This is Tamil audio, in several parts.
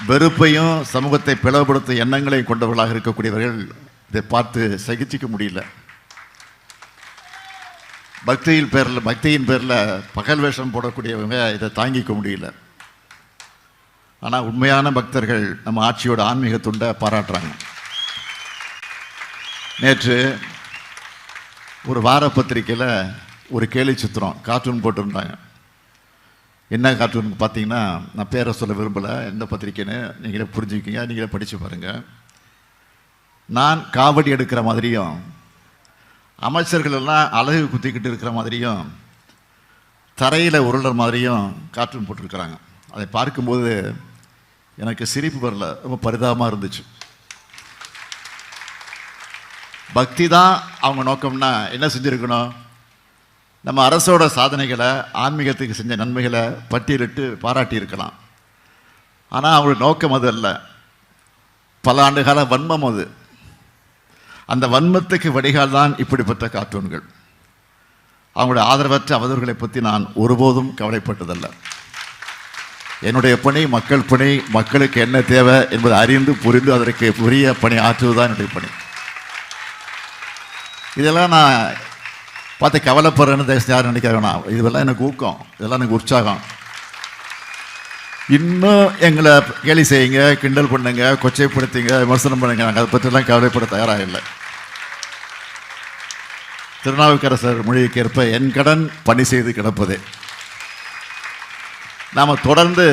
வெறுப்பையும் சமூகத்தை பிளவுபடுத்தும் எண்ணங்களையும் கொண்டவர்களாக இருக்கக்கூடியவர்கள் இதை பார்த்து சகிச்சிக்க முடியல. பக்தியின் பேரில் பகல் வேஷம் போடக்கூடியவங்க இதை தாங்கிக்க முடியல. ஆனால் உண்மையான பக்தர்கள் நம்ம ஆட்சியோட ஆன்மீக துண்டை பாராட்டுறாங்க. நேற்று ஒரு வார பத்திரிக்கையில் ஒரு கேலி சித்திரம் கார்ட்டூன் போட்டிருந்தாங்க. என்ன கார்ட்டூன் பார்த்தீங்கன்னா, நான் பேரை சொல்ல விரும்பலை, எந்த பத்திரிக்கைன்னு நீங்களே புரிஞ்சுக்கிங்க, நீங்களே படித்து பாருங்கள். நான் காவடி எடுக்கிற மாதிரியும் அமைச்சர்கள் எல்லாம் அழகு குத்திக்கிட்டு இருக்கிற மாதிரியும் தரையில் உருளுற மாதிரியும் கார்ட்டூன் போட்டிருக்கிறாங்க. அதை பார்க்கும்போது எனக்கு சிரிப்பு வரல, ரொம்ப பரிதாபமாக இருந்துச்சு. பக்தி தான் அவங்க நோக்கம்னா என்ன செஞ்சுருக்கணும்? நம்ம அரசோட சாதனைகளை, ஆன்மீகத்துக்கு செஞ்ச நன்மைகளை பட்டியலிட்டு பாராட்டியிருக்கலாம். ஆனால் அவங்களோட நோக்கம் அது அல்ல. பல ஆண்டு கால வன்மம் அது. அந்த வன்மத்துக்கு வடிகால் தான் இப்படிப்பட்ட கார்ட்டூன்கள். அவங்களுடைய ஆதரவற்ற அவதூறுகளை பற்றி நான் ஒருபோதும் கவலைப்பட்டதல்ல. என்னுடைய பணி மக்கள் பணி, மக்களுக்கு என்ன தேவை என்பதை அறிந்து புரிந்து அதற்கு உரிய பணி ஆற்றுவதுதான் என்னுடைய பணி. இதெல்லாம் நான் பார்த்து கவலைப்படுறேன்னு யாரும் நினைக்க வேணாம். இதெல்லாம் எனக்கு ஊக்கம், இதெல்லாம் எனக்கு உற்சாகம். இன்னும் எங்களை கேலி செய்யுங்க, கிண்டல் பண்ணுங்க, கொச்சைப்படுத்துங்க, விமர்சனம் பண்ணுங்க, நாங்கள் அதை பற்றிலாம் கவலைப்பட தயாராக இல்லை. திருநாவுக்கரசர் மொழிக்கேற்ப என் கடன் பணி செய்து கிடப்பதே. நாம் தொடர்ந்து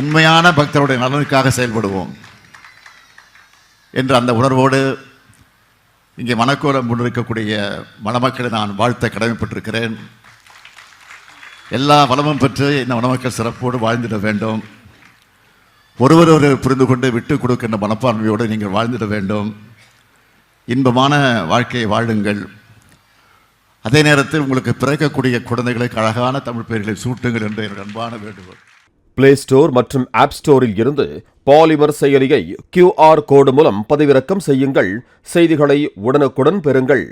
உண்மையான பக்தருடைய நலனுக்காக செயல்படுவோம் என்ற அந்த உணர்வோடு இங்கே மணக்கோலம் கொண்டிருக்கக்கூடிய மணமக்களை நான் வாழ்த்த கடமைப்பட்டிருக்கிறேன். எல்லா வளமும் பெற்று இந்த மணமக்கள் சிறப்போடு வாழ்ந்திட வேண்டும். ஒருவர் புரிந்து கொண்டு விட்டு கொடுக்கின்ற மனப்பான்மையோடு நீங்கள் வாழ்ந்திட வேண்டும். இன்பமான வாழ்க்கையை வாழுங்கள். அதே நேரத்தில் உங்களுக்கு பிறக்கக்கூடிய குழந்தைகளுக்கு அழகான தமிழ் பெயர்களை சூட்டுங்கள் என்று என்னுடைய அன்பான வேண்டுகோள். பிளே ஸ்டோர் மற்றும் ஆப் ஸ்டோரில் இருந்து பாலிமர் செயலியை QR கோடு மூலம் பதிவிறக்கம் செய்யுங்கள். செய்திகளை உடனுக்குடன் பெறுங்கள்.